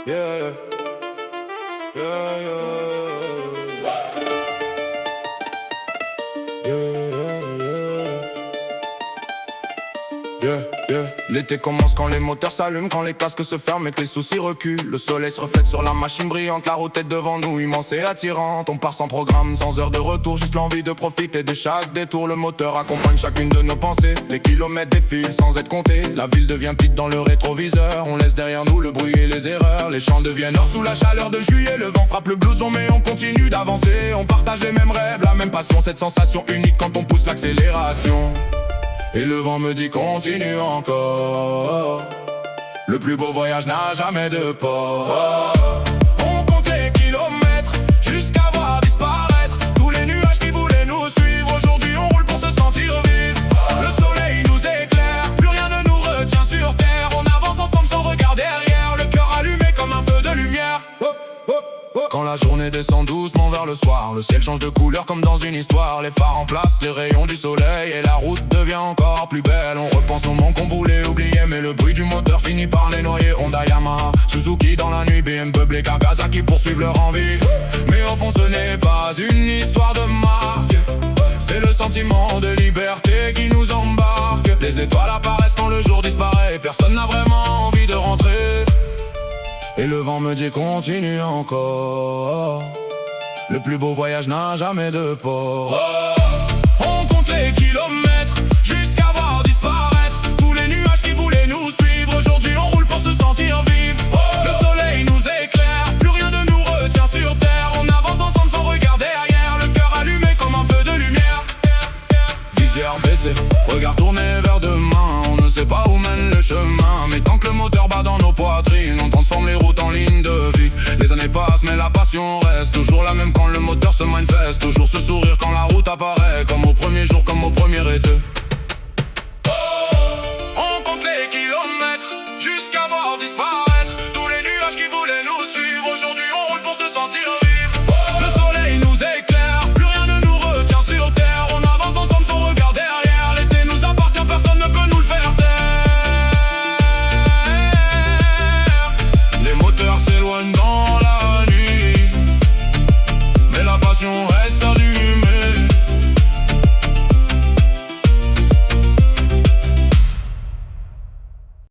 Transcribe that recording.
yeah, yeah, yeah, yeah. L'été commence quand les moteurs s'allument, quand les casques se ferment et que les soucis reculent. Le soleil se reflète sur la machine brillante, la route est devant nous, immense et attirante. On part sans programme, sans heure de retour, juste l'envie de profiter de chaque détour. Le moteur accompagne chacune de nos pensées, les kilomètres défilent sans être comptés. La ville devient petite dans le rétroviseur, on laisse derrière nous le bruit et les erreurs. Les champs deviennent or sous la chaleur de juillet, le vent frappe le blouson mais on continue d'avancer. On partage les mêmes rêves, la même passion, cette sensation unique quand on pousse l'accélération. Et le vent me dit continue encore. Le plus beau voyage n'a jamais de port. On compte les kilomètres jusqu'à voir disparaître tous les nuages qui voulaient nous suivre. Aujourd'hui on roule pour se sentir vivre. Le soleil nous éclaire, plus rien ne nous retient sur terre. On avance ensemble sans regard derrière, le cœur allumé comme un feu de lumière. Quand la journée descend doucement vers le soir, le ciel change de couleur comme dans une histoire. Les phares remplacent les rayons du soleil et la route devient encore plus belle. On repense au monde qu'on voulait oublier, mais le bruit du moteur finit par les noyer. Honda, Yamaha, Suzuki dans la nuit, BMW, Kawasaki poursuivent leur envie. Mais au fond ce n'est pas une histoire de marque, c'est le sentiment de liberté qui nous embarque. Les étoiles apparaissent quand le jour disparaît et personne n'a vraiment envie de rentrer. Et le vent me dit continue encore. Le plus beau voyage n'a jamais de port. On compte les kilomètres jusqu'à voir disparaître tous les nuages qui voulaient nous suivre. Aujourd'hui on roule pour se sentir vivre. Le soleil nous éclaire, plus rien ne nous retient sur terre. On avance ensemble sans regard derrière, le cœur allumé comme un feu de lumière. Visière baissée, regard tourné vers demain. On ne sait pas où mène le chemin, mais tant que le moteur bat dans nos poitrines, on transforme les routes en ligne de vie. Les années passent mais la passion reste toujours la même quand le moteur se manifeste. Toujours ce sourire quand la route apparaît, comme au premier jour, comme au premier été. On compte les kilomètres jusqu'à voir disparaître tous les nuages qui voulaient nous suivre. Aujourd'hui on roule pour se sentir vivre. Le soleil nous éclaire, plus rien ne nous retient sur terre. On avance ensemble sans regard derrière, l'été nous appartient, personne ne peut nous le faire taire. Les moteurs s'éloignent dans